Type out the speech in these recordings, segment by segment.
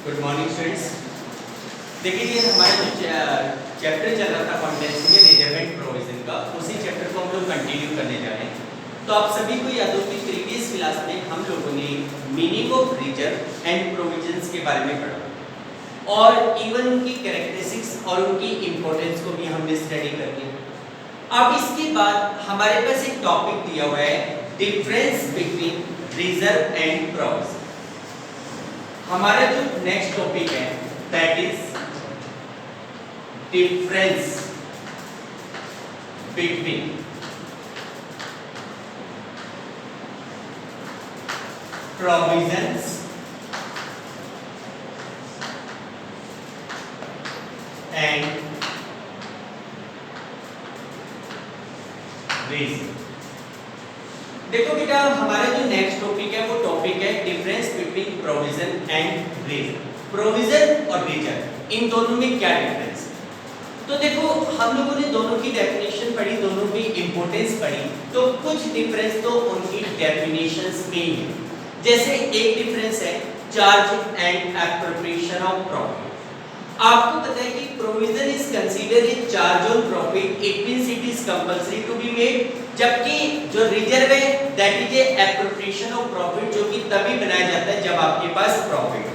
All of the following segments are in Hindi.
Good morning students. देखिए ये हमारा जो चैप्टर चल रहा था कंटेंट्स में रिजर्वेंट प्रोविजन का, उसी चैप्टर को हम लोग कंटिन्यू करने जा रहे हैं। तो आप सभी को याद हो कि प्रीवियस क्लास में हम लोगों ने meaning of reserve and provisions के बारे में पढ़ा और इवन उनकी कैरेक्टरिस्टिक्स और उनकी इंपॉर्टेंस को भी हमने स्टडी कर लिया। अब इसके बाद हमारे पास एक टॉपिक दिया हुआ है, difference between reserve and provision. हमारा जो नेक्स्ट टॉपिक है that is difference between provisions and reason. देखो बेटा, हमारा जो नेक्स्ट टॉपिक है वो टॉपिक है difference between provision and reason. Provision और रीजन, इन दोनों में क्या डिफरेंस है? तो देखो, हम लोगों ने दोनों की डेफिनेशन पढ़ी, दोनों की इंपॉर्टेंस पढ़ी, तो कुछ डिफरेंस तो उनकी डेफिनेशंस में ही है। जैसे एक डिफरेंस है charge and appropriation of profit. आपको पता है कि provision is considered a charge on profit, it means it is compulsory to be made, जबकि जो रिजर्व है that is a appropriation of profit, जो कि तभी बनाया जाता है जब आपके पास प्रॉफिट हो।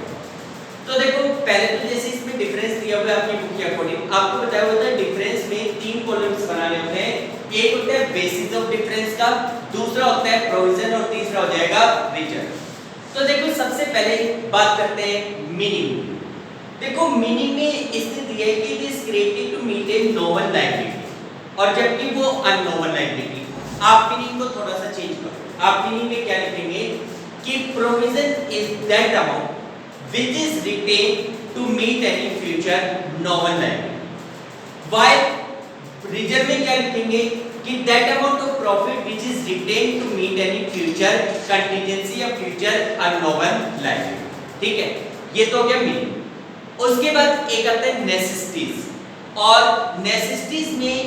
तो देखो, पहले तो जैसे इसमें डिफरेंस दिया हुआ है आपकी बुक के अकॉर्डिंग, आपको बताया होता है डिफरेंस में तीन कॉलम्स बनाने होते हैं। एक होता है बेसिस ऑफ डिफरेंस का, दूसरा होता है प्रोविजन और तीसरा हो जाएगा रिजर्व। तो देखो, सबसे पहले बात करते हैं मीनिंग। देखो, मीनिंग में इसने दिया है कि it is created to meet a novel liability, और जबकि वो अननोवेल लाइबिलिटी। आप मीनिंग को थोड़ा सा चेंज करो। आप मीनिंग में क्या लिखेंगे कि provision is that amount which is retained to meet any future novel liability, while reserve में क्या लिखेंगे कि that amount of profit which is retained to meet any future contingency या future unknown liability। ठीक है, ये तो हो गया मीनिंग। उसके बाद एक आता है नेसेसिटीज, और नेसेसिटीज में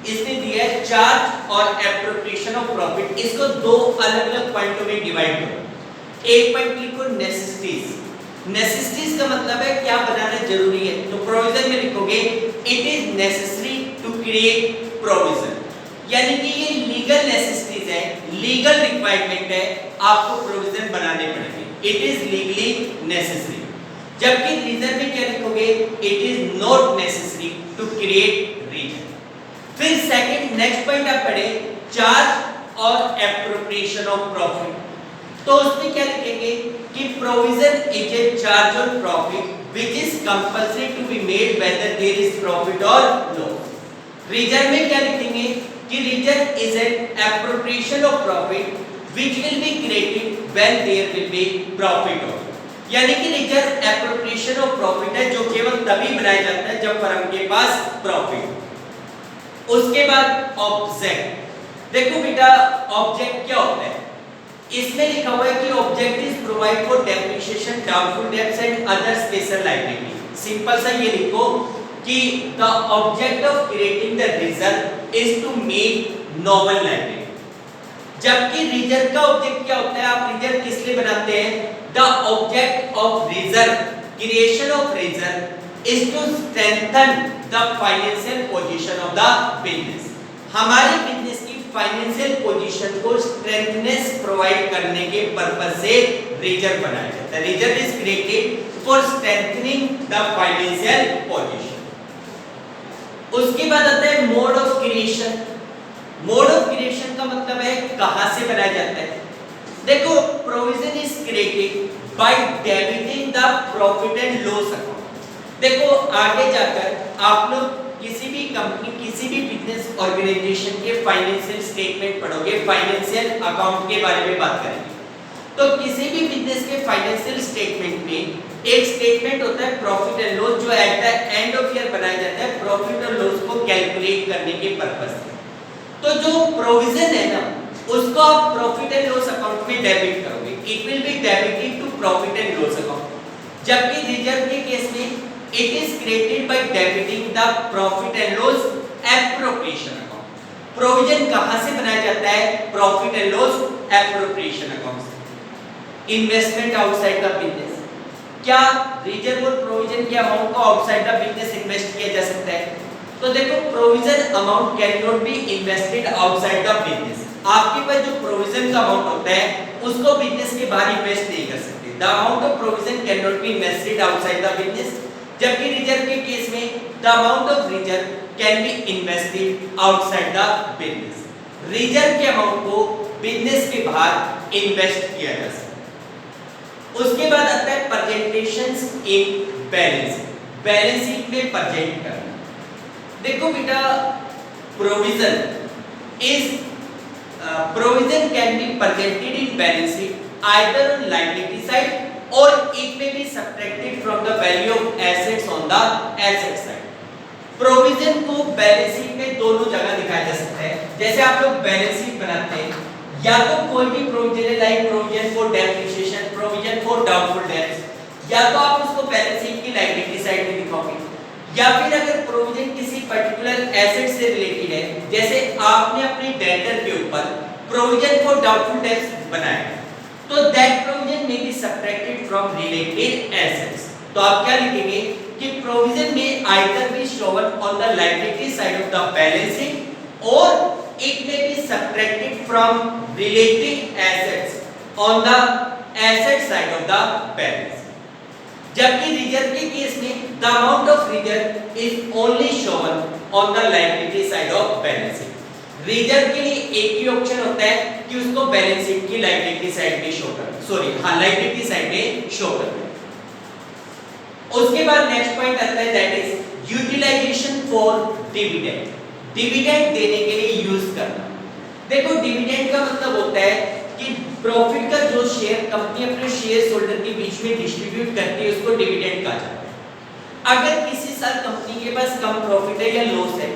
इसने दिया है चार्ज और एप्रोप्रिएशन ऑफ प्रॉफिट। इसको दो अलग अलग पॉइंटों में डिवाइड करो। एक पॉइंट लिखो नेसेसिटीज। नेसेसिटीज का मतलब है क्या बनाना जरूरी है, तो प्रोविजन में लिखोगे it is necessary to create provision, यानी कि ये लीगल नेसेसिटीज है, लीगल रिक्वायरमेंट है, आपको प्रोविजन बनाने पड़ेंगे, इट इज लीगली नेसेसरी। जबकि रीजन में क्या लिखोगे, it is not necessary to create reserve. फिर सेकंड नेक्स्ट पॉइंट आप पढ़े चार्ज और एप्रोप्रिएशन ऑफ प्रॉफिट, तो उसमें क्या लिखेंगे कि provision is a charge on profit which is compulsory to be made whether there is profit और लॉस। रिजर्व में क्या लिखेंगे कि reserve is an appropriation of profit which will be created when there will be profit और, यानी कि रिजर्व एप्रोप्रिएशन ऑफ प्रॉफिट है जो केवल तभी बनाया जाता है जब फर्म के पास प्रॉफिट। उसके बाद ऑब्जेक्ट। देखो बेटा, ऑब्जेक्ट क्या होता है? इसमें लिखा हुआ है कि object is provide for depreciation, doubtful debts and other special liability. Simple सा ये लिखो कि the object of creating the reserve is to make novel liability. जबकि रिजर्व का ऑब्जेक्ट क्या होता है? आप रिजर्व किस लिए बनाते हैं? The object of reserve, creation of reserve is to strengthen the financial position of the business. हमारे बिजनेस की फाइनेंशियल पोजीशन को स्ट्रेंथनेस प्रोवाइड करने के पर्पस से रिजर्व बनाया जाता है। Reserve is created for strengthening the financial position. उसके बाद आता है mode of creation. Mode of creation का मतलब है कहां से बनाया जाता है। देखो, provision is created by debiting the profit and loss account. देखो, आगे जाकर आप लोग किसी भी कंपनी, किसी भी बिजनेस ऑर्गेनाइजेशन के फाइनेंशियल स्टेटमेंट पढ़ोगे, फाइनेंशियल अकाउंट के बारे में बात करेंगे, तो किसी भी बिजनेस के फाइनेंशियल स्टेटमेंट में एक स्टेटमेंट होता है प्रॉफिट एंड लॉस, जो at the end of year बनाया जाता है प्रॉफिट और लॉस को कैलकुलेट करने के पर्पस से। तो जो प्रोविजन है ना, उसको आप प्रॉफिट एंड लॉस अकाउंट में डेबिट करोगे, it will be debited to profit and loss account. जबकि रिजर्व के केस में it is created by debiting the profit and loss appropriation account। Provision कहां से बनाया जाता है? Profit and loss appropriation account से। इन्वेस्टमेंट आउटसाइड द बिजनेस, क्या रिजर्व और प्रोविजन के अमाउंट को आउटसाइड द बिजनेस इन्वेस्ट किया जा सकता है? तो देखो provision amount can not be invested outside the business. आपके पास जो प्रोविजन का अमाउंट होता है उसको बिजनेस के बाहर इन्वेस्ट नहीं कर सकते। The amount of provision can not be invested outside the business, जबकि रिजर्व के केस में the amount of reserve can be invested outside the business. Reserve के अमाउंट को बिजनेस के बाहर इन्वेस्ट किया जा सकता है। उसके बाद आता है presentations in balance sheet, balance sheet में प्रेजेंट करना। देखो बेटा provision can be presented in balance sheet either on liability side or it may be subtracted from the value of assets on the asset side। Provision को बैलेंस शीट में दोनों जगह दिखाया जा सकता है। जैसे आप लोग बैलेंस शीट बनाते हैं, या तो कोई भी प्रोविजन है like provision for depreciation, provision for doubtful debts, या तो आप उसको बैलेंस शीट की लायबिलिटी साइड में दिखाओगे, या फिर अगर प्रोविजन किसी पर्टिकुलर एसेट से रिलेटेड है, जैसे आपने अपने डेटर के ऊपर प्रोविजन फॉर डाउटफुल डेट्स बनाया, तो that provision may be subtracted from related assets. तो आप क्या लिखेंगे कि provision may either be shown on the liability side of the balance sheet और it may be subtracted from related assets on the asset side of the balance. जबकि रिजर्व के केस में the amount of reserve is only shown on the liability side of balance sheet. Reserve के लिए एक ही ऑप्शन होता है कि उसको बैलेंस शीट की लायबिलिटी साइड में शो कर लायबिलिटी साइड में शो कर। उसके बाद नेक्स्ट पॉइंट आता है that is utilization for dividend, dividend देने के लिए यूज करना। देखो डिविडेंड का मतलब होता है कि प्रॉफिट का जो शेयर कंपनी अपने शेयर होल्डर के बीच में डिस्ट्रीब्यूट करती है उसको डिविडेंड कहा जाता है। अगर किसी साल कंपनी के पास कम प्रॉफिट है या लॉस है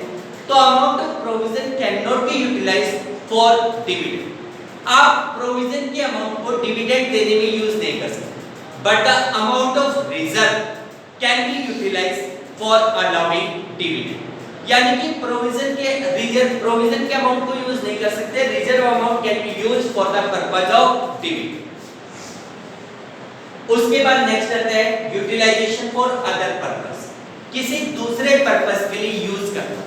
तो amount of provision can not be utilized for dividend. आप प्रोविजन के अमाउंट को डिविडेंड देने में यूज नहीं कर सकते, but the amount of reserve can be utilized for allowing dividend. यानी कि प्रोविजन के अमाउंट को यूज नहीं कर सकते, reserve amount can be used for the purpose of dividend. उसके बाद नेक्स्ट आता है यूटिलाइजेशन फॉर अदर पर्पस, किसी दूसरे पर्पस के लिए यूज करना।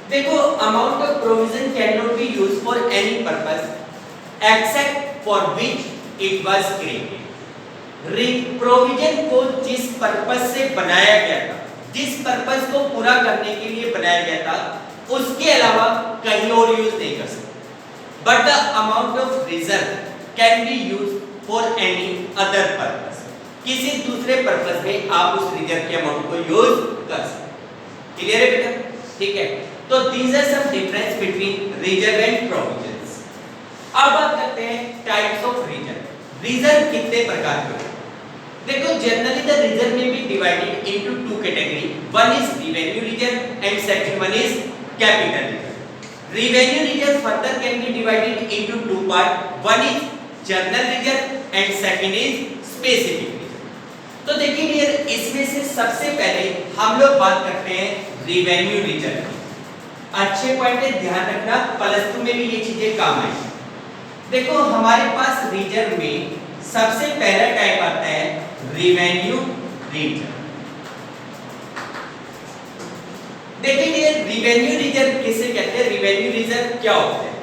देखो amount of provision can not B used for any purpose except for which it was created. Provision को जिस पर्पस से बनाया गया था, जिस पर्पस को पूरा करने के लिए बनाया गया था, उसके अलावा कहीं और यूज नहीं कर सकते। But the amount of reserve can be used for any other purpose, किसी दूसरे पर्पस में आप उस रिजर्व के अमाउंट को यूज कर सकते। क्लियर है बेटा? ठीक है, तो these are some difference between reserve and provisions. अब बात करते हैं टाइप्स ऑफ रिजर्व। रिजर्व कितने प्रकार के होते हैं? देखो generally the reserve may be divided into two category, one is revenue reserve and second one is capital reserve. Revenue reserve further can be divided into two part, one is general reserve and second is specific reserve. तो देखिए डियर, इसमें से सबसे पहले हम लोग बात करते हैं रिवेन्यू रिजर्व। अच्छे पॉइंट है, ध्यान रखना, प्लस टू में भी ये चीजें काम आएंगी। देखो हमारे पास रिजर्व में सबसे पहला टाइप आता है रिवेन्यू रिजर्व। देखिए रिवेन्यू रिजर्व किसे कहते हैं? रिवेन्यू रिजर्व क्या होता है?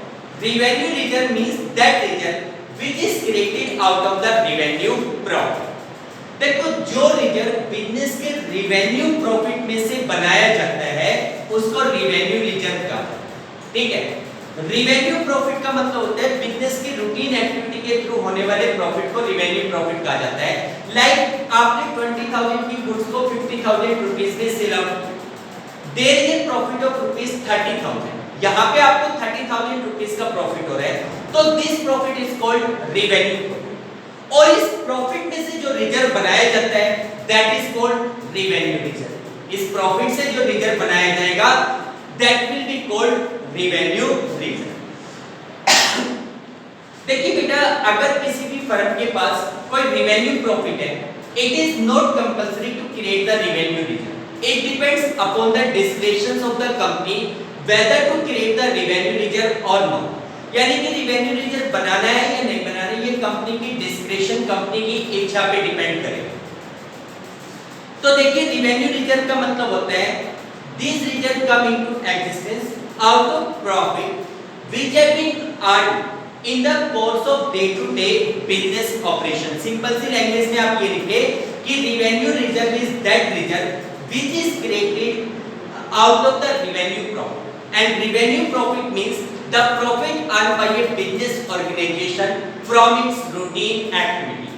Revenue reserve means that reserve which is created out of the revenue profit. देखो जो रिजर्व बिजनेस के रिवेन्यू प्रॉफिट में से बनाया जाता है उसको रिवेन्यू रिजर्व कहा जाता है। ठीक है, रिवेन्यू प्रॉफिट का मतलब होता है बिजनेस की रूटीन एक्टिविटी के थ्रू होने वाले प्रॉफिट को रिवेन्यू प्रॉफिट कहा जाता है। लाइक आपने 20,000 की गुड्स को 50,000 रुपीस में सेल आउट किया, there is a profit of rupees 30,000। यहाँ पे आपको 30,000 रुपीस का प्रॉफिट हो रहा है, तो this profit is called revenue. और इस प्रॉफिट में से जो रिजर्व बनाया जाता है that is called revenue reserve. इस प्रॉफिट से जो रिजर्व बनाया जाएगा that will be called revenue reserve. देखिए बेटा, अगर किसी भी फर्म के पास कोई रिवेन्यू प्रॉफिट है, it is not compulsory to create the revenue reserve. It depends upon the descriptions of the company whether to create the revenue reserve और नॉट। यानी कि रिवेन्यू रिजर्व बनाना है या नहीं बनाना है, ये कंपनी की डिस्क्रिप्शन, कंपनी की इच्छा पे डिपेंड करेगा। तो देखिए रिवेन्यू रिजर्व का मतलब होता है this reserve come into existence out of profit which have been earned in the course of day to day business operation. Simple सी लैंग्वेज में आप ये लिखे कि revenue reserve is that reserve which is created out of the revenue profit and revenue profit means the profit earned by a business organization from its routine activity।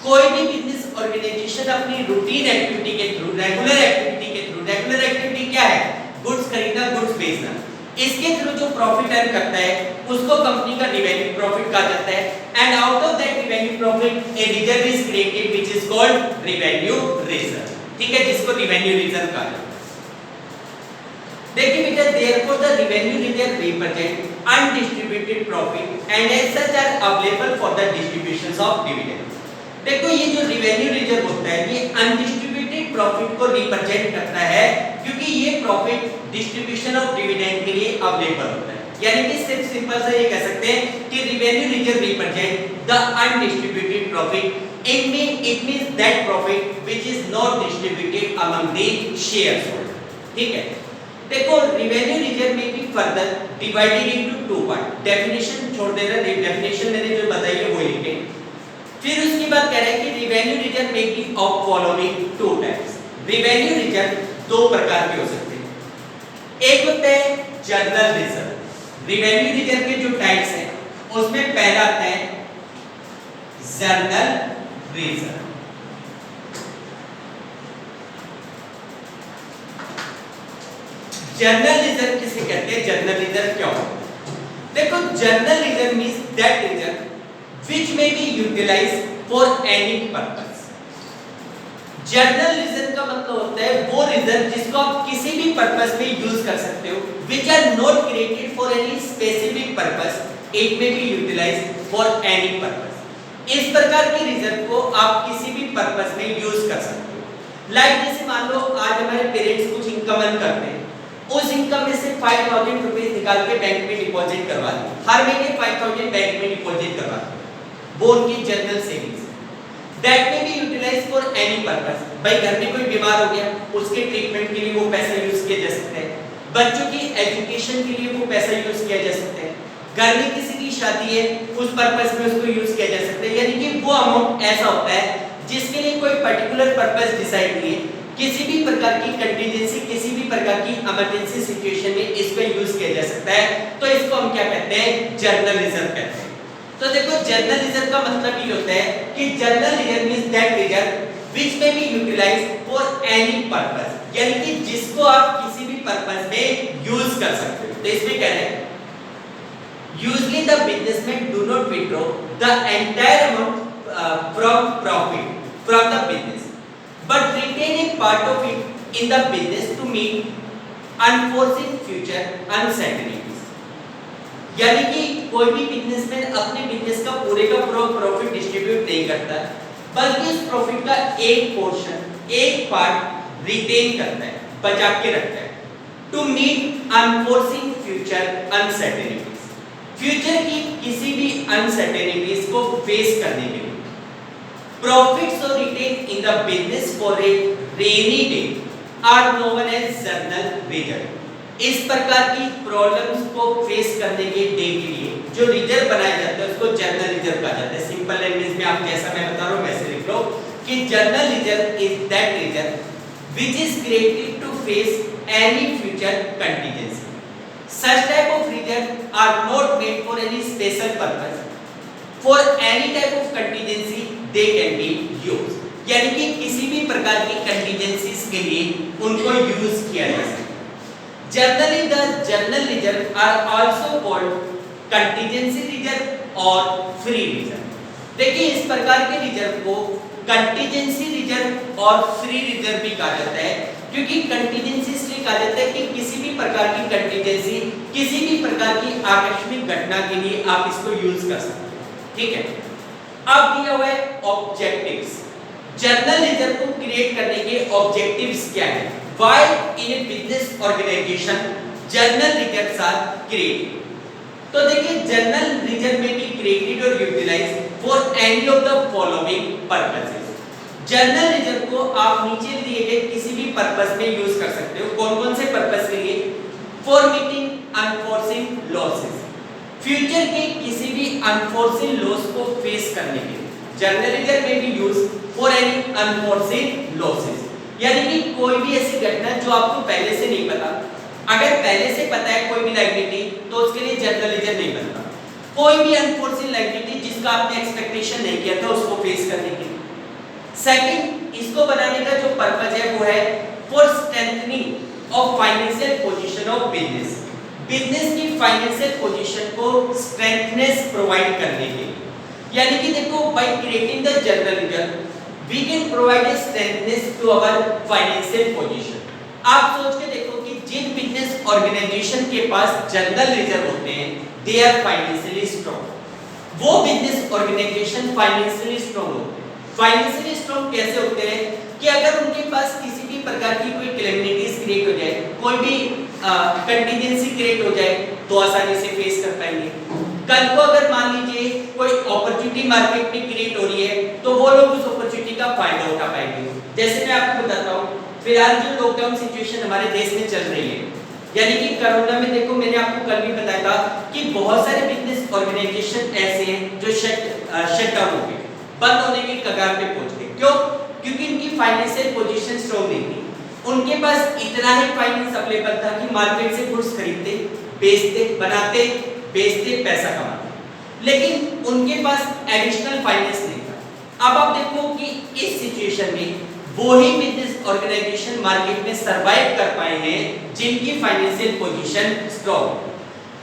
कोई भी बिजनेस ऑर्गेनाइजेशन अपनी रूटीन एक्टिविटी के थ्रू, रेगुलर एक्टिविटी के थ्रू, रेगुलर एक्टिविटी क्या है? गुड्स खरीदना, गुड्स बेचना, इसके थ्रू जो प्रॉफिट अर्न करता है उसको कंपनी का रिवेन्यू प्रॉफिट कहा जाता है। And out of that revenue profit A reserve is created which is called revenue reserve. ठीक है, जिसको रिवेन्यू रिजर्व कहा जाता है। देखिए बेटा, therefore the revenue reserve represent undistributed profit and as such are available for the distributions of dividend। देखो ये जो रिवेन्यू रिजर्व होता है ये अनडिस्ट्रीब्यूटेड प्रॉफिट को रिप्रेजेंट करता है क्योंकि ये प्रॉफिट डिस्ट्रीब्यूशन ऑफ डिविडेंड के लिए अवेलेबल होता है। यानी कि सिर्फ सिंपल से ये कह सकते हैं कि revenue reserve represent the undistributed profit. It means that profit which is not distributed among the shares holder. ठीक है, देखो रिवेन्यू रिजर्व में भी further divided into two part. Definition छोड़ देना, डेफिनेशन मैंने जो बताई है वो लिखे। फिर उसके बाद कह रहे हैं कि रिवेन्यू रिजर्व में भी of following two types. Revenue reserve दो प्रकार के हो सकते हैं। एक होता है जर्नल रिजर्व। रिवेन्यू रिजर्व के जो टाइप्स हैं उसमें पहला आता है जर्नल रिजर्व। जर्नल रिजर्व किसे कहते हैं? जर्नल रिजर्व क्या होता है? देखो journal reserve means that reserve which may be utilized for any purpose। Journal reserve का मतलब होता है वो रिजर्व जिसको आप किसी भी पर्पस में यूज कर सकते हो, which are not created for any specific purpose, it may be utilized for any purpose। इस प्रकार की रिजर्व को आप किसी भी पर्पस में यूज कर सकते हो। लाइक जैसे मान लो आज हमारे पेरेंट्स कुछ इनकम अर्न करते हैं, उस इनकम में से 5000 रुपए निकाल के बैंक में डिपॉजिट करवा दें, हर महीने 5000 बैंक में डिपॉजिट करवा दें, वो उनकी general savings. That may be utilize for any purpose. भाई घर में कोई बीमार हो गया, उसके ट्रीटमेंट के लिए वो पैसा यूज किया जा सकता है, बच्चों की एजुकेशन के लिए वो पैसा यूज किया जा सकता है, घर में किसी की शादी है उस पर्पस में उसको यूज किया जा सकता है। यानी कि वो अमाउंट ऐसा होता है जिसके लिए कोई पर्टिकुलर पर्पस डिसाइड नहीं है, किसी भी प्रकार की कंटीजेंसी, किसी भी प्रकार की इमरजेंसी सिचुएशन में इसको यूज किया जा सकता है। तो इसको हम क्या कहते हैं? जर्नल रिजर्व कहते हैं। तो देखो जर्नल रिजर्व का मतलब ये होता है कि general reserve means that reserve which may be utilized for any purpose, यानी कि जिसको आप किसी भी पर्पस में यूज कर सकते हो। तो इसमें कह रहे हैं usually the businessman do not withdraw the entire amount from profit from the business but retain a part of it in the business to meet unforeseen future uncertainties। यानी कि कोई भी बिजनेसमैन अपने बिजनेस का पूरे का पूरा प्रॉफिट डिस्ट्रीब्यूट नहीं करता, बल्कि उस प्रॉफिट का एक पोर्शन, एक पार्ट रिटेन करता है, बचा के रखता है, to meet unforeseen future uncertainties. Future की किसी भी अनसर्टेनिटीज को फेस करने के लिए profits are retained in the business for a rainy day are known as journal reserve। इस प्रकार की प्रॉब्लम्स को फेस करने के डे के लिए जो रिजर्व बनाया जाता है उसको जर्नल रिजर्व कहा जाता है। सिंपल लैंग्वेज में आप जैसा मैं बता रहा हूं वैसे लिख लो कि general reserve is that reserve which is created to face any future contingency. Such type of reserve are not made for any special purpose, for any type of contingency they can be used। यानी कि किसी भी प्रकार की कंटीजेंसीज के लिए उनको यूज किया जा सकता है। Generally the general reserve are also called contingency reserve और फ्री रिजर्व। देखिए इस प्रकार के रिजर्व को कंटीजेंसी रिजर्व और फ्री रिजर्व भी कहा जाता है, क्योंकि कंटीजेंसी इसलिए कहा जाता है कि किसी भी प्रकार की कंटीजेंसी, किसी भी प्रकार की आकस्मिक घटना के लिए आप इसको यूज कर सकते हैं। ठीक है, अब दिया हुआ है ऑब्जेक्टिव्स। जर्नल रिजर्व को क्रिएट करने के ऑब्जेक्टिव्स क्या है? Why in a business organization general reserves are created. तो देखिए general reserve may be created और utilized for any of the following purposes. General reserve को आप नीचे दिए गए किसी भी पर्पस में यूज कर सकते हो। कौन कौन से पर्पस के लिए? For meeting unforeseen losses, future के किसी भी अनफोर्सिन लॉस को फेस करने के लिए जर्नल रिजर्व में भी use for any unforeseen losses, यानी कि कोई भी ऐसी घटना जो आपको पहले से नहीं पता, अगर पहले से पता है कोई भी लायबिलिटी तो उसके लिए जर्नल रिजर्व नहीं बनता। कोई भी अनफोर्सिन लायबिलिटी जिसका आपने एक्सपेक्टेशन नहीं किया था उसको फेस करने के लिए। सेकंड, इसको बनाने का जो पर्पस है वो है for strengthening of financial position of business, business की फाइनेंशियल पोजीशन को स्ट्रेंथनेस प्रोवाइड करने के लिए। यानी कि देखो, by creating the general reserve we can provide a strengthness to our financial position. आप सोच के देखो कि जिन बिजनेस ऑर्गेनाइजेशन के पास जर्नल रिजर्व होते हैं दे आर फाइनेंशियली स्ट्रांग। वो बिजनेस ऑर्गेनाइजेशन फाइनेंशियली स्ट्रांग होते हैं। फाइनेंशियली स्ट्रांग कैसे होते हैं कि अगर उनके पास किसी भी प्रकार की कोई कैलेमिटीज क्रिएट हो जाए, कोई भी कंटीजेंसी क्रिएट हो जाए तो आसानी से फेस कर पाएंगे। कल को अगर मान लीजिए कोई अपॉर्चुनिटी मार्केट में क्रिएट हो रही है तो वो लोग उस अपॉर्चुनिटी का फायदा उठा पाएंगे। जैसे मैं आपको बताता हूँ, फिलहाल जो लॉकडाउन सिचुएशन हमारे देश में चल रही है, यानी कि कोरोना में देखो, मैंने आपको कल भी बताया था कि बहुत सारे बिजनेस ऑर्गेनाइजेशन ऐसे हैं जो शट डाउन हो गए, बंद होने की कगार पे पहुंच गए। क्यों? क्योंकि इनकी फाइनेंशियल पोजीशन स्ट्रांग नहीं थी। उनके पास इतना ही फाइनेंस अवेलेबल था कि मार्केट से गुड्स खरीदते, बेचते, बनाते, बेचते, पैसा कमाते, लेकिन उनके पास एडिशनल फाइनेंस नहीं था। अब आप देखो कि इस सिचुएशन में वो ही बिजनेस ऑर्गेनाइजेशन मार्केट में सरवाइव कर पाए हैं जिनकी फाइनेंशियल पोजीशन स्ट्रांग।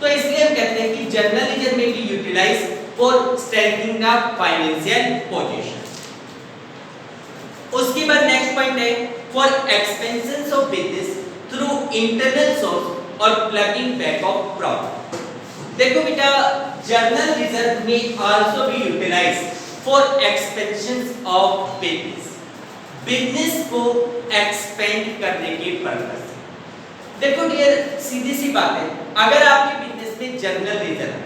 तो इसलिए हम कहते हैं कि general reserve may be utilize for strengthening the financial position. उसके बाद नेक्स्ट पॉइंट है for expenses of business through internal source और प्लगिंग बैक ऑफ प्रॉफिट। देखो बेटा, general reserve may also be utilize for expenses of business, business को एक्सपेंड करने के पर्पस से। देखो डियर, सीधी सी बात है, अगर आपके बिजनेस में जर्नल रिजर्व है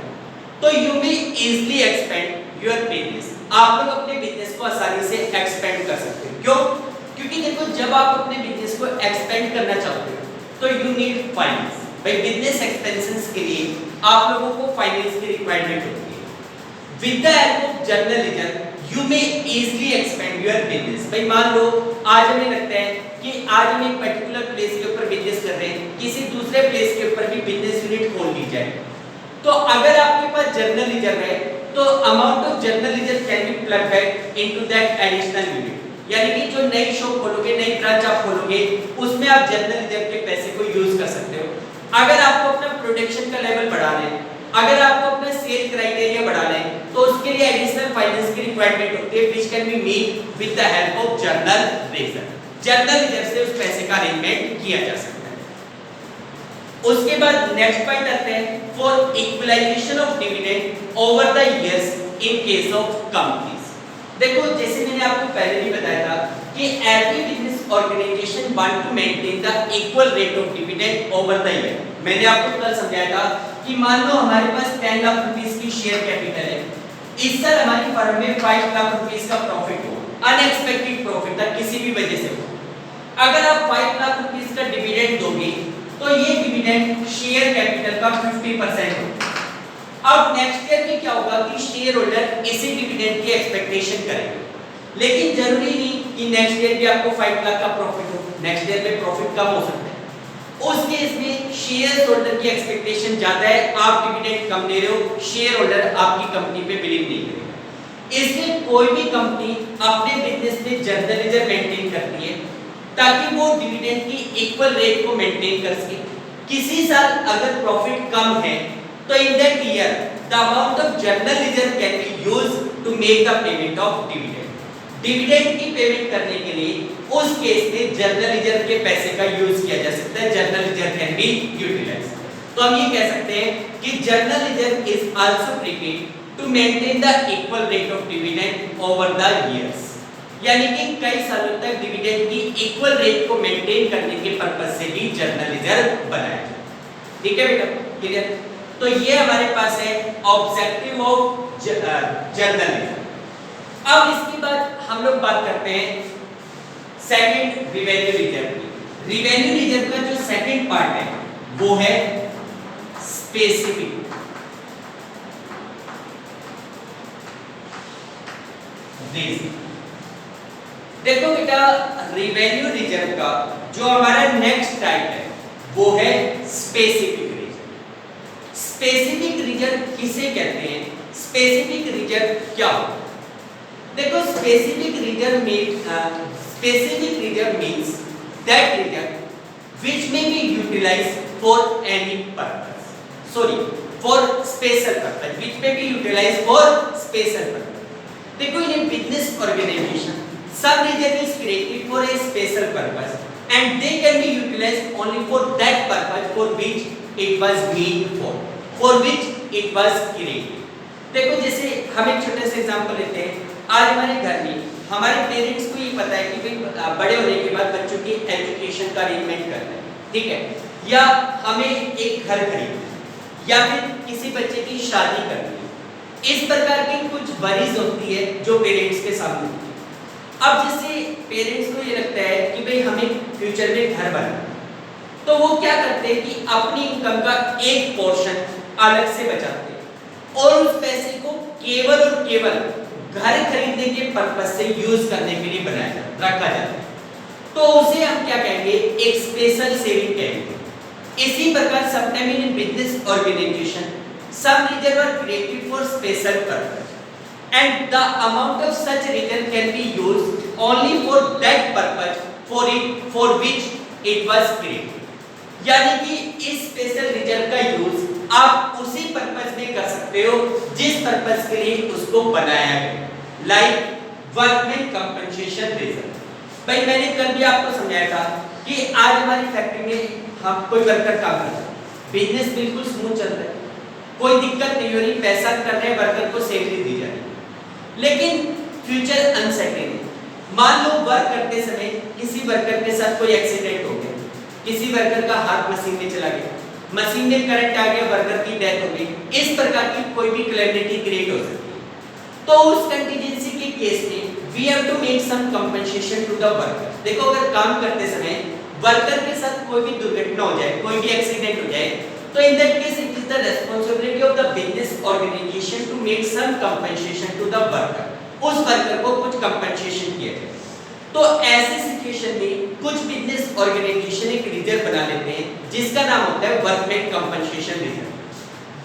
तो you may easily expand your business. आप लोग अपने बिजनेस को आसानी से एक्सपेंड कर सकते हो। क्यों? क्योंकि देखो, जब आप अपने बिजनेस को एक्सपेंड करना चाहते हो तो यू नीड फाइनेंस। भाई, बिजनेस एक्सपेंसेस के लिए आप लोगों को फाइनेंस की रिक्वायरमेंट होती है। With the help of general reserve you may easily expand your business. भाई, मान लो आज हमें लगता है कि आज हम एक पर्टिकुलर प्लेस के ऊपर बिजनेस कर रहे हैं, किसी दूसरे प्लेस के ऊपर भी बिजनेस यूनिट खोल ली जाए, तो अगर आपके पास जर्नल रिजर्व है तो amount of general reserve can B plug back into that additional unit. यानी कि जो नई शॉप खोलोगे, नई ब्रांच आप खोलोगे, उसमें आप जर्नल रिजर्व के पैसे को यूज कर सकते हो। अगर आपको अपना प्रोडक्शन का लेवल बढ़ाना है, अगर आपको अपना सेल क्राइटेरिया बढ़ाना है, तो उसके लिए एडिशनल फाइनेंस की रिक्वायरमेंट होती है, which can be made with the help of general reserve. Journal reserve से उस पैसे का अरेंजमेंट किया जा सकता है। उसके बाद नेक्स्ट पॉइंट आते हैं for equalization of dividend over the years in case of companies. देखो, जैसे मैंने आपको पहले भी बताया था कि every business organization want to maintain the equal rate of dividend over the year. मैंने आपको कल समझाया था कि मान लो हमारे पास 10 लाख रुपीस की शेयर कैपिटल है, इस साल हमारी फर्म में 5 लाख रुपीस का प्रॉफिट हो, अनएक्सपेक्टेड प्रॉफिट था, किसी भी वजह से हो। अगर आप 5 लाख रुपीस का डिविडेंड दोगे तो ये डिविडेंड शेयर कैपिटल का 50% होगा। अब नेक्स्ट ईयर में क्या होगा कि शेयर होल्डर इसी डिविडेंड की एक्सपेक्टेशन करेंगे, लेकिन जरूरी नहीं कि नेक्स्ट ईयर भी आपको 5 लाख का प्रॉफिट हो, नेक्स्ट ईयर में प्रॉफिट कम हो सकता है। उस केस में शेयर होल्डर की एक्सपेक्टेशन ज्यादा है, आप डिविडेंड कम दे रहे हो, शेयर होल्डर आपकी कंपनी पे बिलीव नहीं करेगा। इसलिए कोई भी कंपनी अपने बिजनेस में जर्नल रिजर्व मेंटेन करती है ताकि वो डिविडेंड की इक्वल रेट को मेंटेन कर सके। किसी साल अगर प्रॉफिट कम है तो in that year the amount of general reserve can be used to make the payment of dividend. Dividend की पेमेंट करने के लिए उस केस में जर्नल रिजर्व के पैसे का यूज किया जा सकता है, general reserve can be utilized. तो हम ये कह सकते हैं कि general reserve is also prepared to maintain the equal rate of dividend over the years. यानी कि कई सालों तक डिविडेंड की इक्वल रेट को मेंटेन करने के पर्पस से भी जर्नल रिजर्व बनाया जाए। ठीक है बेटा, क्लियर? तो ये हमारे पास है ऑब्जेक्टिव ऑफ जर्नल रिजर्व। अब इसके बाद हम लोग बात करते हैं सेकंड रिवेन्यू रिजर्व की। रिवेन्यू रिजर्व का जो सेकंड पार्ट है वो है स्पेसिफिक। देखो बेटा, रिवेन्यू रिजर्व का जो हमारा नेक्स्ट टाइप है वो है स्पेसिफिक रिजर्व। स्पेसिफिक रिजर्व किसे कहते हैं? स्पेसिफिक रिजर्व क्या होता है? देखो, specific reserve means that reserve which may be utilized for any purpose, sorry for special purpose, which may be utilized for special purpose. देखो, in a business organization some reserve is created for a special purpose and they can be utilized only for that purpose for which it was made for which it was created। देखो, जैसे हम एक छोटे से एग्जांपल लेते हैं। आज हमारे घर में हमारे पेरेंट्स को ये पता है कि भाई बड़े होने के बाद बच्चों की एजुकेशन का अरेंजमेंट करना है, ठीक है, या हमें एक घर खरीदना है या फिर किसी बच्चे की शादी करनी है। इस प्रकार की कुछ वरीज होती है जो पेरेंट्स के सामने होती है। अब जैसे पेरेंट्स को ये लगता है कि भाई हमें फ्यूचर में घर बनाना है, तो वो क्या करते हैं कि अपनी इनकम का एक पोर्शन अलग से बचाते हैं और उस पैसे को केवल और केवल घर खरीदने के पर्पस से यूज करने के लिए रखा जाता है। तो उसे हम क्या कहेंगे? एक स्पेशल सेविंग कहेंगे। इसी प्रकार sometime in business organization some reserve are created for special purpose and the amount of such reserve can be used only for that purpose for which it was created। यानी कि इस स्पेशल रिजर्व का यूज आप उसी पर्पस में कर सकते हो जिस पर्पस के लिए उसको बनाया गया। Like workman compensation reserve. भाई मैंने कल भी आपको समझाया था कि आज हमारी फैक्ट्री में हम कोई वर्कर काम करता है, बिजनेस बिल्कुल स्मूथ चल रहा है, कोई दिक्कत नहीं हो रही, पैसा कर रहे हैं, वर्कर को सैलरी दी जा रही है, लेकिन फ्यूचर अनसर्टेन है। मान लो वर्क करते समय किसी वर्कर के साथ कोई एक्सीडेंट हो गया, किसी वर्कर का हाथ मशीन में चला गया, मशीन में करंट आ गया, वर्कर की डेथ हो गई, इस प्रकार की कोई भी कैलेमिटी क्रिएट हो सकती है। तो उस कंटीजेंसी के केस में we have to make some compensation to the worker. देखो, अगर काम करते समय वर्कर के साथ कोई भी दुर्घटना हो जाए, कोई भी एक्सीडेंट हो जाए, तो in that case it is the responsibility of the business organization to make some compensation to the worker। उस वर्कर को कुछ कंपनसेशन किया जाए। तो ऐसी सिचुएशन में कुछ बिजनेस ऑर्गेनाइजेशन एक रिजर्व बना लेते हैं जिसका नाम होता है workman compensation reserve.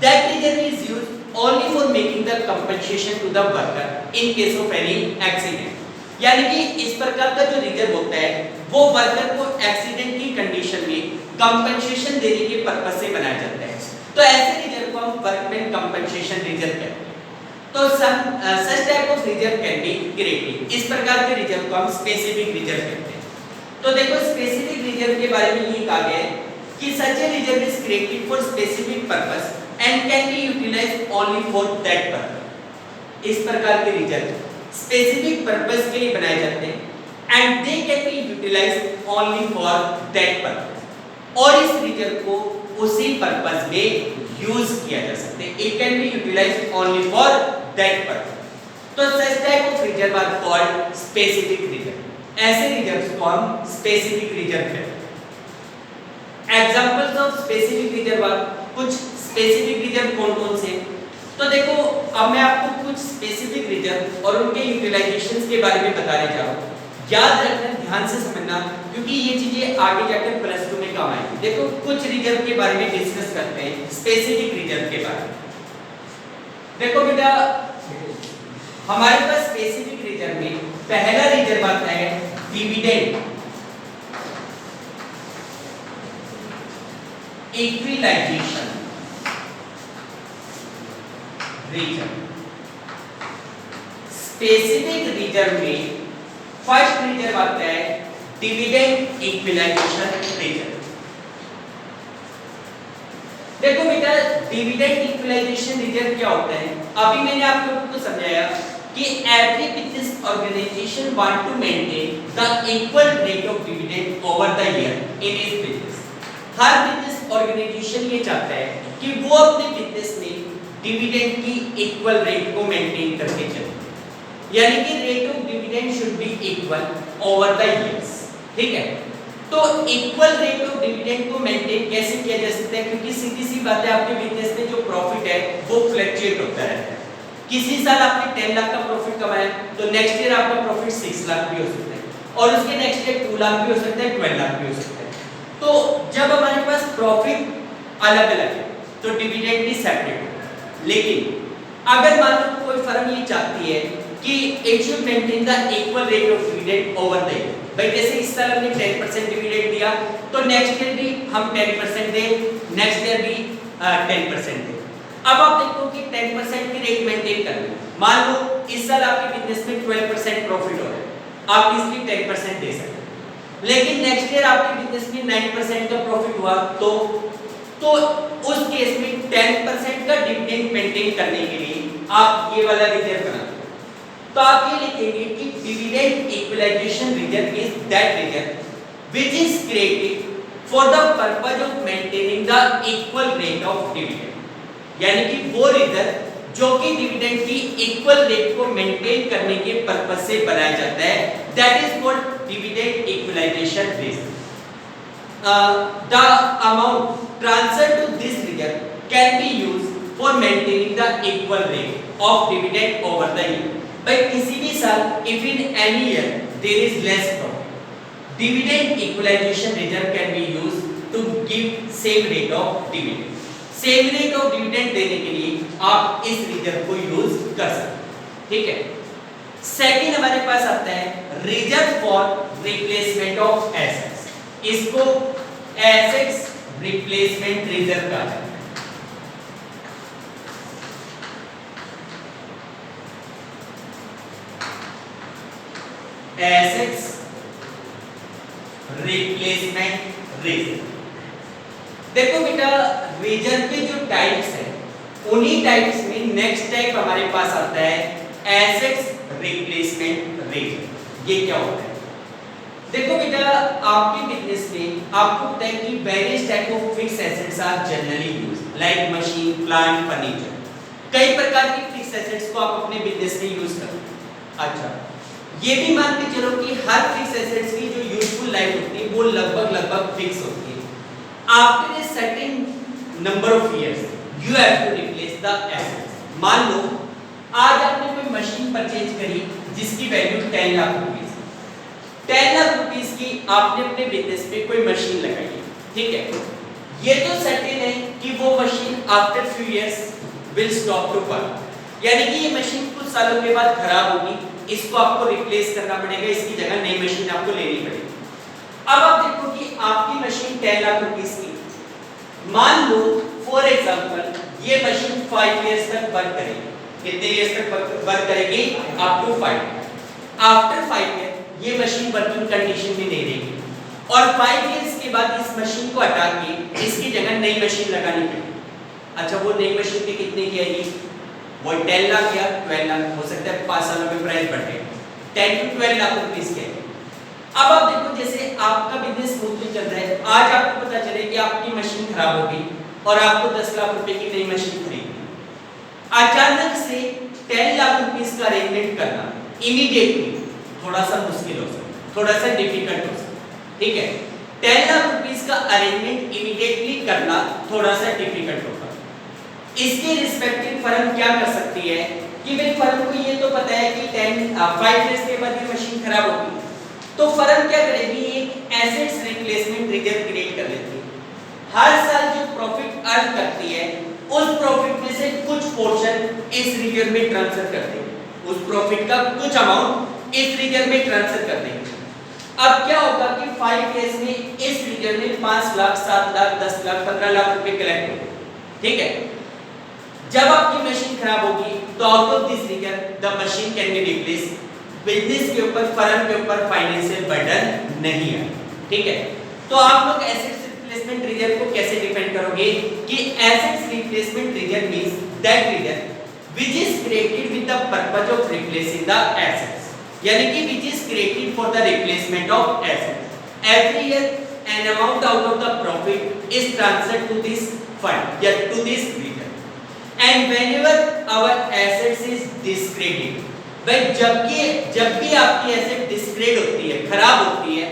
That reserve is used only for making the compensation to the worker in case of any accident. यानी कि इस प्रकार का जो रिजर्व होता है वो वर्कर को एक्सीडेंट की कंडीशन में कंपनसेशन देने के पर्पस से बनाया जाता है। तो ऐसे रिजर्व को हम वर्कमैन कंपनसेशन रिजर्व कहते हैं। तो such type of reserve can be created. इस प्रकार के रिजर्व को हम स्पेसिफिक रिजर्व कहते हैं। तो देखो, स्पेसिफिक रिजर्व के बारे में ये कहा गया है कि such a reserve is created for specific purpose and can be utilized only for that purpose. इस प्रकार के रिजर्व स्पेसिफिक पर्पस के लिए बनाए जाते हैं and they can be utilized only for that purpose, और इस रिजर्व को उसी पर्पस में यूज किया जा सकता है। It can be utilized only for that purpose. तो such type of reserve are called specific reserve. ऐसे रिजर्व्स को हम स्पेसिफिक रिजर्व कहते हैं। Examples of specific reserve are, कुछ स्पेसिफिक रिजर्व कौन-कौन से? तो देखो, अब मैं आपको कुछ स्पेसिफिक रिजर्व और उनके यूटिलाइजेशंस के बारे में बताने जा रहा हूं। याद रखना, ध्यान से समझना, क्योंकि ये चीजें आगे जाकर प्लस 2 में काम आएंगी। देखो, कुछ रिजर्व के बारे में डिस्कस करते हैं, स्पेसिफिक रिजर्व के बारे में। देखो बेटा, हमारे पास स्पेसिफिक रिजर्व में पहला रिजर्व आता है dividend equalization reserve. Specific reserve में फर्स्ट रिजर्व आता है डिविडेंड इक्विलाइजेशन रिजर्व। देखो बेटा, डिविडेंड इक्विलाइजेशन रिजर्व क्या होता है? अभी मैंने आप लोगों को समझाया कि every business organization want to maintain the equal rate of dividend over the year in his business. हर बिजनेस ऑर्गेनाइजेशन ये चाहता है कि वो अपने बिजनेस में डिविडेंड की इक्वल रेट को मेंटेन करके चले। यानी कि rate of dividend should be equal over the years. ठीक है, तो इक्वल रेट ऑफ डिविडेंड को मेंटेन कैसे किया जा सकता है, क्योंकि सीधी सी बात है आपके बिजनेस में जो प्रॉफिट है वो फ्लक्चुएट होता रहता है। किसी साल आपने 10 लाख का प्रॉफिट कमाया तो नेक्स्ट ईयर आपका प्रॉफिट 6 लाख भी हो सकता है और उसके नेक्स्ट ईयर 2 लाख भी हो सकता है, 12 लाख भी हो सकता है। तो जब हमारे पास प्रॉफिट अलग अलग है तो डिविडेंड भी सेपरेट है। लेकिन अगर मान लो कोई फर्म ये चाहती है कि it should maintain the equal rate of dividend over the year, भाई जैसे इस साल हमने 10% डिविडेंड दिया तो नेक्स्ट ईयर भी हम 10% दें, नेक्स्ट ईयर भी 10% दें। अब आप देखो कि 10% की रेट मेंटेन करना है। मान लो इस साल आपके बिजनेस में 12% प्रॉफिट हो रहा है, आप इसकी 10% दे सकते हैं। लेकिन नेक्स्ट ईयर आपके बिजनेस में 9% का प्रॉफिट हुआ तो उस केस में 10% का डिविडेंड मेंटेन करने के लिए आप ये वाला रिजर्व बना, तो आप ये लिखेंगे कि dividend equalization reserve is that reserve which is created for the purpose of maintaining the equal rate of dividend, यानी कि वो रिजर्व जो कि डिविडेंड की इक्वल रेट को मेंटेन करने के पर्पस से बनाया जाता है, that is called dividend equalization reserve. The amount transferred to this reserve can be used for maintaining the equal rate of dividend over the year. भाई किसी भी साल if in any year there is less profit, dividend equalization reserve can be used to give same rate of dividend. Same rate of dividend देने के लिए आप इस रिजर्व को यूज कर सकते। ठीक है, सेकंड हमारे पास आता है reserve for replacement of assets, इसको एसेट्स रिप्लेसमेंट रिजर्व कहा जाता है। Assets replacement reserve. देखो बेटा रिजर्व के जो टाइप्स हैं उन्हीं टाइप्स में नेक्स्ट टाइप हमारे पास आता है एसेट्स रिप्लेसमेंट रिजर्व। ये क्या होता है? देखो बेटा आपके बिजनेस में आपको पता है कि various type of fix assets are generally used like machine, plant, furniture. कई प्रकार की फिक्स एसेट्स को आप अपने बिजनेस में यूज करते हैं। अच्छा, ये भी मान के चलो कि हर फिक्स एसेट्स की जो यूजफुल लाइफ होती है वो लगभग फिक्स होती है। After a certain number of years you have to replace the assets. मान लो आज आपने कोई मशीन परचेज करी जिसकी value 10 lakh rupees, 10 lakh rupees की आपने अपने बिजनेस में कोई मशीन लगाई है। ठीक है, ये तो सर्टेन है कि वो machine after few years will stop to work, यानी कि ये मशीन कुछ सालों के बाद खराब होगी, इसको आपको रिप्लेस करना पड़ेगा, इसकी जगह नई मशीन आपको लेनी पड़ेगी। अब आप देखो कि आपकी मशीन 10 लाख रुपीस की, मान लो फॉर एग्जांपल ये मशीन 5 इयर्स तक वर्क करेगी। कितने इयर्स तक वर्क करेगी? Up to 5। आफ्टर 5 ईयर ये मशीन वर्किंग कंडीशन में नहीं रहेगी और 5 इयर्स के बाद इस मशीन को हटा के इसकी जगह नई मशीन लगानी पड़ेगी। अच्छा, वो नई मशीन की कितने की आएगी? वो 10 लाख या 12 लाख, हो सकता है 5 सालों में प्राइस बढ़ जाए, 10 to 12 लाख रुपीस के। अब आप देखो जैसे आपका बिजनेस स्मूथली चल रहा है, आज आपको पता चले कि आपकी मशीन खराब हो गई और आपको 10 लाख रुपए की नई मशीन खरीदनी। अचानक से 10 लाख रुपीस का अरेंजमेंट करना इमीडिएटली थोड़ा सा मुश्किल हो सकता है, थोड़ा सा डिफिकल्ट हो सकता है। ठीक है, 10 लाख रुपीस का अरेंजमेंट इमीडिएटली करना थोड़ा सा डिफिकल्ट होगा। इसके रिस्पेक्टिव फर्म क्या कर सकती है कि भाई फर्म को ये तो पता है कि 5 इयर्स के बाद ये मशीन खराब होगी, तो फर्म क्या करेगी? एक एसेट्स रिप्लेसमेंट रिजर्व क्रिएट कर लेती है। हर साल जो प्रॉफिट अर्न करती है उस प्रॉफिट में से कुछ पोर्शन इस रिजर्व में ट्रांसफर कर देगी, उस प्रॉफिट का कुछ अमाउंट इस रिजर्व में ट्रांसफर कर देगी। अब क्या होगा कि 5 इयर्स में इस रिजर्व में 5 लाख, 7 लाख, 10 लाख, 15 लाख रुपए कलेक्ट होंगे। ठीक है, जब आपकी मशीन खराब होगी तो out of this reserve the machine can be replace. Business के ऊपर, फर्म के ऊपर फाइनेंशियल बर्डन नहीं है। ठीक है, तो आप लोग एसेट्स रिप्लेसमेंट रिजर्व को कैसे डिफाइन करोगे कि assets replacement reserve means that reserve which is created with the purpose of replacing the assets, यानी कि which is created for the replacement of assets. Every year an amount out of the profit is transferred to this fund या to this reserve, and whenever our assets is discredited भाई जब भी आपकी एसेट डिस्ग्रेड होती है, खराब होती है,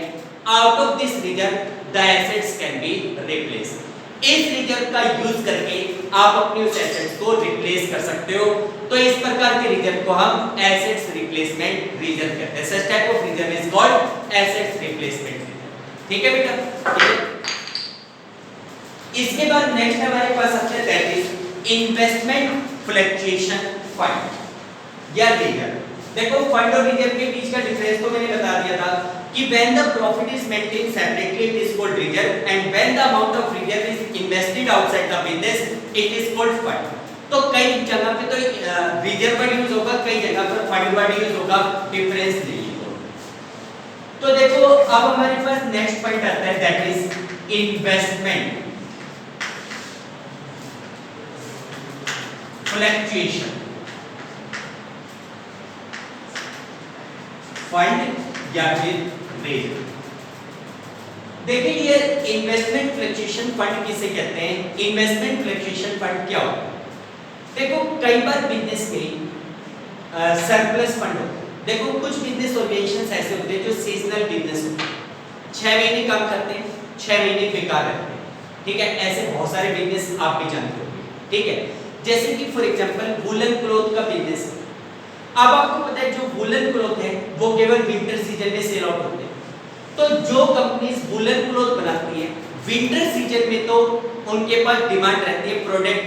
out of this reserve the assets can be replace. इस रीजन का यूज करके आप अपनी उस एसेट्स को रिप्लेस कर सकते हो। तो इस प्रकार के रीजन को हम एसेट्स रिप्लेसमेंट रीजन कहते हैं। Such type of reserve is called assets replacement reserve. ठीक है बेटा, ठीक है। इसके बाद नेक्स्ट हमारे पास आता है that is investment fluctuation fund या रीजन। देखो फंड और रीजन के बीच का डिफरेंस तो मैंने बता दिया था कि when the profit is maintained separately it is called reserve and when the amount of reserve is invested outside the business it is called fund। तो कई जगह पे तो रिजर्व वर्ड यूज होगा, कई जगह पर फंड वर्ड यूज होगा, डिफरेंस नहीं है। तो देखो अब हमारे पास नेक्स्ट पॉइंट आता है that is investment fluctuation fund या फिर रेट। देखिए ये इन्वेस्टमेंट फ्लक्चुएशन फंड किसे कहते हैं, इन्वेस्टमेंट फ्लक्चुएशन फंड क्या होता है। देखो कई बार बिजनेस में सरप्लस फंड होता है। देखो कुछ बिजनेस ऑर्गेनाइजेशंस ऐसे होते हैं जो सीजनल बिजनेस होते हैं, 6 महीने काम करते हैं, 6 महीने बेकार रहते हैं। ठीक है, ऐसे बहुत सारे बिजनेस आप भी जानते होंगे। ठीक है, जैसे कि फॉर एग्जांपल वूलन क्लॉथ का बिजनेस है। अब आपको पता है जो वूलन क्लॉथ है वो केवल विंटर सीजन में सेल आउट होते हैं। तो जो कंपनीज वूलन क्लॉथ बनाती है विंटर सीजन में तो उनके पास डिमांड रहती है, प्रोडक्ट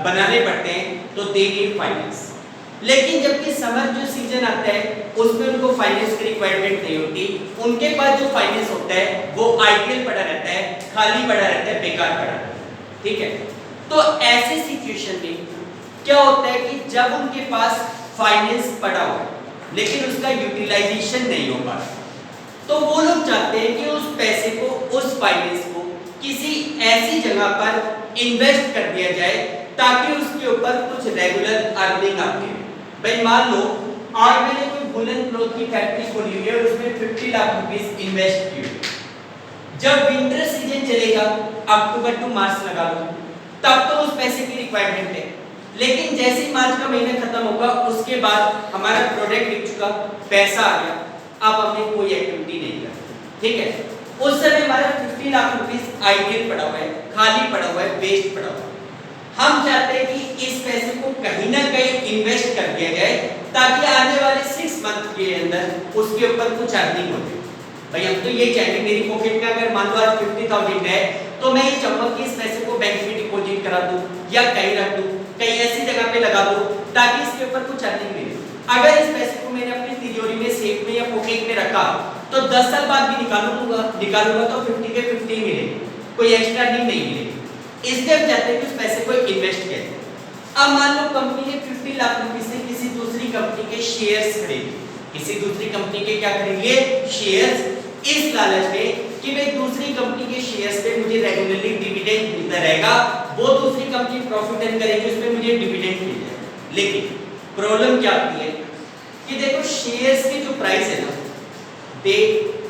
बनाने पड़ते हैं, तो दे नीड फाइनेंस। लेकिन जबकि समर जो सीजन आता है उसमें उनको फाइनेंस की रिक्वायरमेंट नहीं होती, उनके पास जो फाइनेंस होता है वो आइडियल पड़ा रहता है, खाली पड़ा रहता है, बेकार पड़ा रहता है। ठीक है, तो ऐसे सिचुएशन में क्या होता है कि जब उनके पास फाइनेंस पड़ा हो लेकिन उसका यूटिलाइजेशन नहीं हो पा रहा, तो वो लोग चाहते हैं कि उस पैसे को, उस फाइनेंस को किसी ऐसी जगह पर इन्वेस्ट कर दिया जाए ताकि उसके ऊपर कुछ रेगुलर अर्निंग आती है। भाई मान लो आज मैंने कोई वूलन क्लॉथ की फैक्ट्री खोली हुई है और उसमें 50 लाख रुपीस इन्वेस्ट किए। जब विंटर सीजन चलेगा, अक्टूबर टू मार्च लगा लो, तब तो उस पैसे की रिक्वायरमेंट है। लेकिन जैसे ही मार्च का महीना खत्म होगा उसके बाद हमारा प्रोडक्ट बिक चुका, पैसा आ गया, अब हमने कोई एक्टिविटी नहीं की। ठीक है, उस समय हमारा 50 लाख रुपीस आइडियल पड़ा हुआ है, खाली पड़ा हुआ है, वेस्ट पड़ा हुआ है। हम चाहते हैं कि इस पैसे को कहीं ना कहीं इन्वेस्ट कर दिया जाए ताकि आने वाले 6 मंथ के अंदर उसके ऊपर कुछ अर्निंग हो जाए। भाई हम तो ये चाहेंगे मेरी पॉकेट में अगर मान लो आज 50,000 है तो मैं ये चाहूंगा कि इस पैसे को बैंक में डिपॉजिट करा दूं या कहीं रख दूं, कहीं ऐसी जगह पे लगा दूं ताकि इसके ऊपर कुछ अर्निंग मिले। अगर इस पैसे को मैंने अपनी तिजोरी में, सेफ में या पॉकेट में रखा तो 10 साल बाद भी निकालूंगा तो 50 के 50 मिलेगी, कोई एक्स्ट्रा अर्निंग नहीं मिलेगी। इसलिए हम चाहते हैं कि उस पैसे को इन्वेस्ट किया जाए। अब मान लो कंपनी ने 50 लाख रुपए से किसी दूसरी कंपनी के शेयर्स खरीदे, किसी दूसरी कंपनी के क्या खरीदेंगे, शेयर्स, इस लालच में कि भाई दूसरी कंपनी के शेयर्स पे मुझे रेगुलरली डिविडेंड मिलता रहेगा, वो दूसरी कंपनी प्रॉफिट अर्न करेगी, उसमें मुझे डिविडेंड मिल जाएगा। लेकिन प्रॉब्लम क्या आती है कि देखो शेयर्स की जो प्राइस है ना, दे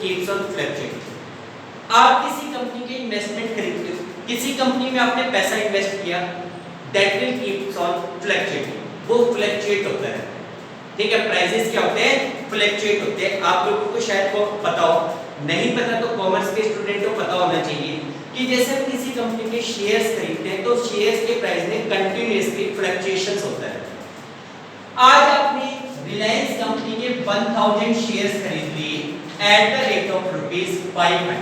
कीप्स ऑन फ्लक्चुएटिंग। आप किसी कंपनी के इन्वेस्टमेंट खरीदते हो, किसी कंपनी में आपने पैसा इन्वेस्ट किया, that will keeps on fluctuating, वो फ्लक्चुएट होता है। ठीक है, प्राइसेस क्या होते हैं, फ्लक्चुएट होते हैं। आप लोगों को शायद को पता हो, नहीं पता तो कॉमर्स के स्टूडेंट को पता होना चाहिए कि जैसे हम किसी कंपनी के शेयर्स खरीदते हैं तो शेयर्स के प्राइस में कंटिन्यूअसली फ्लक्चुएशंस होता है। आज आपने रिलायंस कंपनी के 1000 शेयर्स खरीद लिए at the rate of ₹500,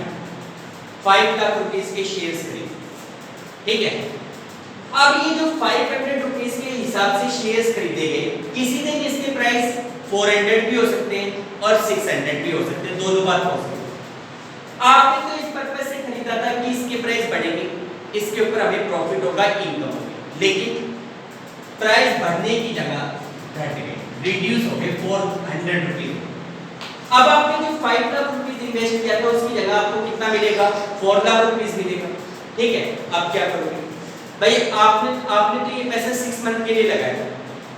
5 lakh rupees के शेयर्स खरीदे। ठीक है, अब ये जो 500 रुपीस के हिसाब से शेयर्स खरीदे गए, किसी दिन इसके प्राइस 400 भी हो सकते हैं और 600 भी हो सकते हैं, दोनों बात हो सकती है। आपने तो इस पर्पस से खरीदा था कि इसके प्राइस बढ़ेंगे, इसके ऊपर हमें प्रॉफिट होगा, इनकम होगी, लेकिन प्राइस बढ़ने की जगह घट गई, रिड्यूस हो गए 400 रुपीस। अब आपने जो 5 लाख रुपीस इन्वेस्ट किया था उसकी जगह आपको कितना मिलेगा, 4 लाख रुपीस मिलेगा। ठीक है, अब क्या करोगे भाई, आपने तो ये पैसा 6 मंथ के लिए लगाया,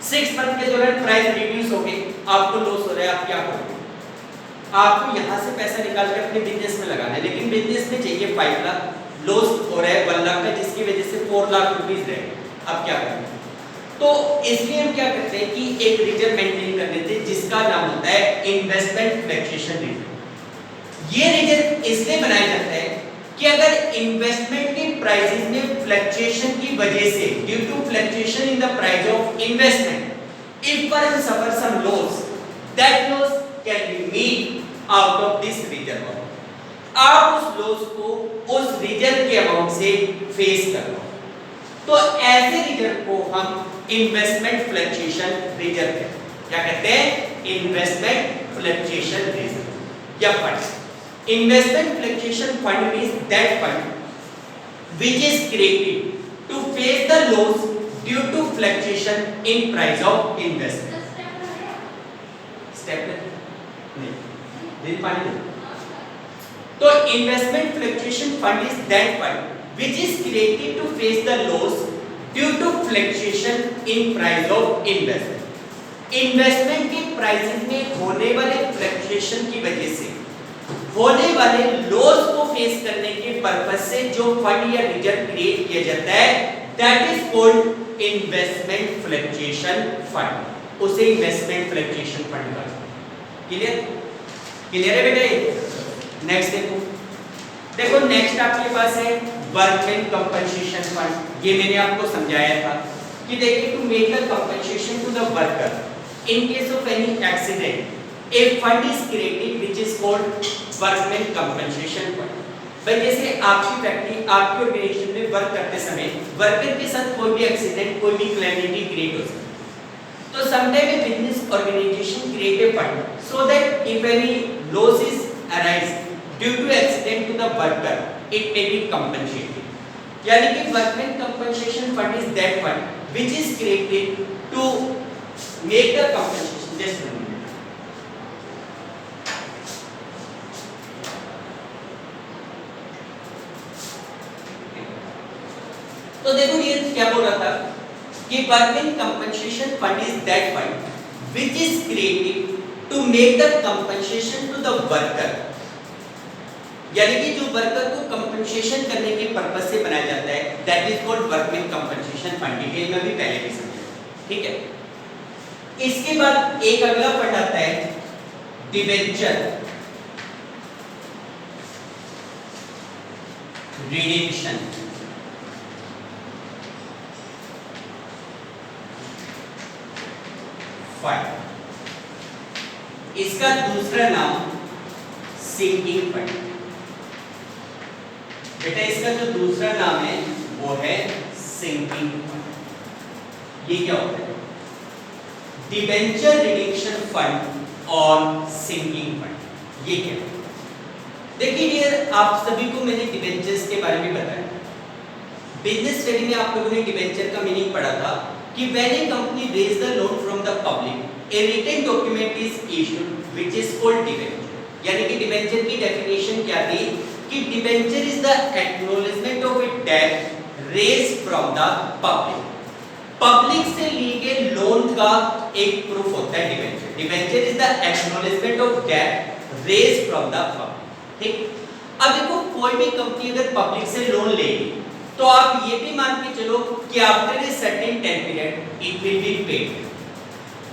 6 मंथ के दौरान प्राइस रिड्यूस हो गई, आपको लॉस हो रहा है, आप क्या करोगे, आपको यहाँ से पैसा निकाल के अपने बिजनेस में लगाना है, लेकिन बिजनेस में चाहिए 5 लाख, लॉस हो रहा है 1 लाख का, जिसकी वजह से 4 लाख रुपीस रहे। अब क्या करेंगे, तो इसलिए हम क्या करते हैं कि एक रीजन मेंटेन कर लेते हैं जिसका नाम होता है इन्वेस्टमेंट फ्लक्चुएशन रीजन। ये रीजन इसलिए बनाया जाता है कि अगर इन्वेस्टमेंट के प्राइसेस में फ्लक्चुएशन की वजह से due to fluctuation in the price of investment if firm suffer some loss that loss can be made out of this reason. आप उस लॉस को उस रीजन के अमाउंट से फेस कर लो, तो ऐसे रीजन को हम इन्वेस्टमेंट फ्लक्चुएशन रीजन कहते हैं। क्या कहते हैं? इन्वेस्टमेंट फ्लक्चुएशन रीजन या fund. Investment fluctuation fund means that fund which is created to face the loss due to fluctuation in price of investment. Step नहीं दिन पानी नहीं। तो investment fluctuation fund is that fund which is created to face the loss due to fluctuation in price of investment. Investment के प्राइसेस में होने वाले फ्लक्चुएशन की वजह से होने वाले लॉस को फेस करने के पर्पस से जो फंड या रिजर्व क्रिएट किया जाता है that is called investment fluctuation fund. उसे इन्वेस्टमेंट फ्लक्चुएशन फंड कहते हैं। क्लियर? क्लियर है बेटा? नेक्स्ट देखो नेक्स्ट आपके पास है वर्कमैन कंपनसेशन फंड। ये मैंने आपको समझाया था कि देखिए to make the compensation to the worker in case of any accident a fund is created which is called workman compensation fund. भाई जैसे आपकी फैक्ट्री आपकी ऑर्गेनाइजेशन में वर्क करते समय वर्कर के साथ कोई भी एक्सीडेंट कोई भी कैलेमिटी क्रिएट हो सकती है, तो sometime a business organization create a fund so that if any loss is arise due to accident to the worker it may be compensated। यानी कि workman compensation fund is that fund which is created to make the compensation. Just तो देखो ये क्या बोल रहा था कि workman compensation fund is that fund which is created to make the compensation to the worker. यानी कि जो वर्कर को कंपनसेशन करने के पर्पस से बनाया जाता है that is called workman compensation fund. Detail में भी पहले भी समझा, ठीक है। इसके बाद एक अगला फंड आता है डिबेंचर रिडेम्पशन। फंड इसका दूसरा नाम सिंकिंग फंड। बेटा इसका जो दूसरा नाम है वो है सिंकिंग फंड। ये क्या होता है? डिबेंचर रिडेम्पशन फंड और सिंकिंग फंड। ये क्या है? देखिए डियर आप सभी को मैंने डिबेंचर्स के बारे में बताया। बिजनेस स्टडी में आप लोगों ने डिबेंचर का मीनिंग पढ़ा था कि when a company raise the loan from the public a written document is issued which is called debenture. यानी कि डिबेंचर की डेफिनेशन क्या थी कि debenture is the acknowledgement of a debt raised from the public. Public से लिए गए लोन का एक प्रूफ होता है debenture. Debenture is the acknowledgement of debt raised from the public. ठीक। अब देखो कोई भी कंपनी अगर पब्लिक से लोन लेगी तो आप ये भी मान के चलो कि after a certain time period it will be paid.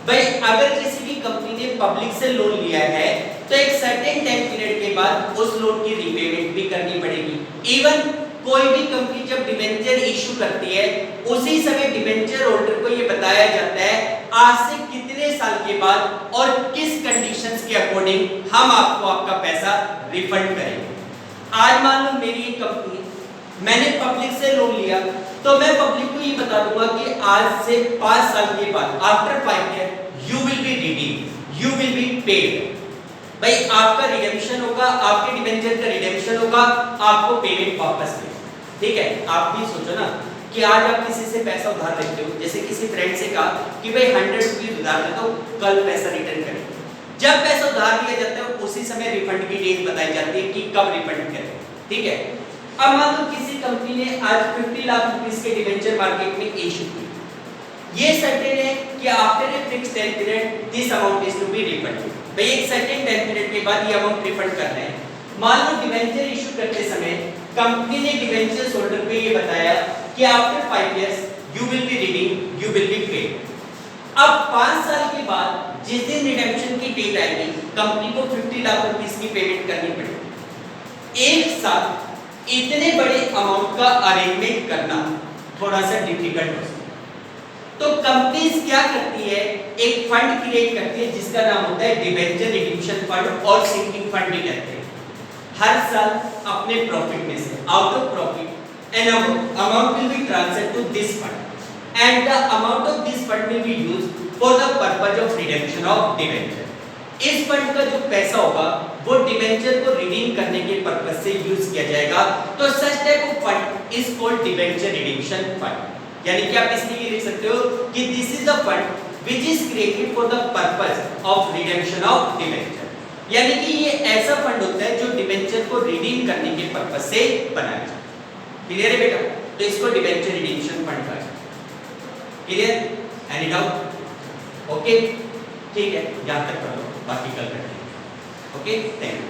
भाई अगर किसी भी कंपनी ने पब्लिक से लोन लिया है तो एक सर्टेन टाइम पीरियड के बाद उस लोन की रीपेमेंट भी करनी पड़ेगी। इवन कोई भी कंपनी जब डिबेंचर इशू करती है उसी समय डिबेंचर होल्डर को ये बताया जाता है आज से कितने साल के बाद और किस कंडीशंस के अकॉर्डिंग हम आपको आपका पैसा रिफंड करेंगे। आज मान लो मेरी एक कंपनी मैंने पब्लिक से लोन लिया तो मैं पब्लिक को ये बता दूंगा कि आज से 5 साल के बाद after 5 year you will be redeemed, you will be paid. भाई आपका रिडेम्पशन होगा, आपके डिबेंचर का रिडेम्पशन होगा, आपको पेमेंट वापस मिलेगी। ठीक है। आप भी सोचो ना कि आज आप किसी से पैसा उधार लेते हो, जैसे किसी फ्रेंड से कहा कि भाई 100 रुपीज उधार दे दो, कल पैसा रिटर्न करेंगे। जब पैसा उधार लिया जाता है उसी समय रिफंड की डेट बताई जाती है कि कब रिफंड करें। ठीक है। अब मान लो किसी कंपनी ने आज 50 लाख रुपीस के डिबेंचर मार्केट में इशू किए, ये सर्टेन है कि after a fixed time period this amount is to be refunded. भाई एक सर्टेन टाइम पीरियड के बाद ये अमाउंट रिफंड करना है। मान लो डिबेंचर इशू करते समय कंपनी ने डिबेंचर होल्डर को ये बताया कि after 5 years you will be redeemed, you will be paid. अब 5 साल के बाद जिस दिन रिडेम्पशन की डेट आएगी, कंपनी को 50 लाख रुपीस की पेमेंट करनी पड़ेगी। एक साथ इतने बड़े अमाउंट का अरेंजमेंट करना थोड़ा सा डिफिकल्ट हो सकता है। तो कंपनीज क्या करती है, एक फंड क्रिएट करती है जिसका नाम होता है डिबेंचर रिडीम्पशन फंड और सिंकिंग फंड भी कहते हैं। हर साल अपने प्रॉफिट में से out of profit an amount will be transferred to this fund and the amount of this fund will be used for the purpose of redemption of debenture. इस फंड का जो पैसा होगा वो डिबेंचर को रिडीम करने के पर्पस से यूज किया जाएगा। तो such type of fund is called debenture redemption fund. यानी कि आप इसलिए लिख सकते हो कि this is the fund which is created for the purpose of redemption of debenture. यानी कि ये ऐसा फंड होता है जो डिबेंचर को रिडीम करने के पर्पस से बनाया जाता है। क्लियर है बेटा? तो इसको डिबेंचर रिडीम्पशन फंड कहा जाता है। क्लियर? Any doubt? ओके, ठीक है, यहां तक कर लो, बाकी कल करते हैं। Okay, thank you.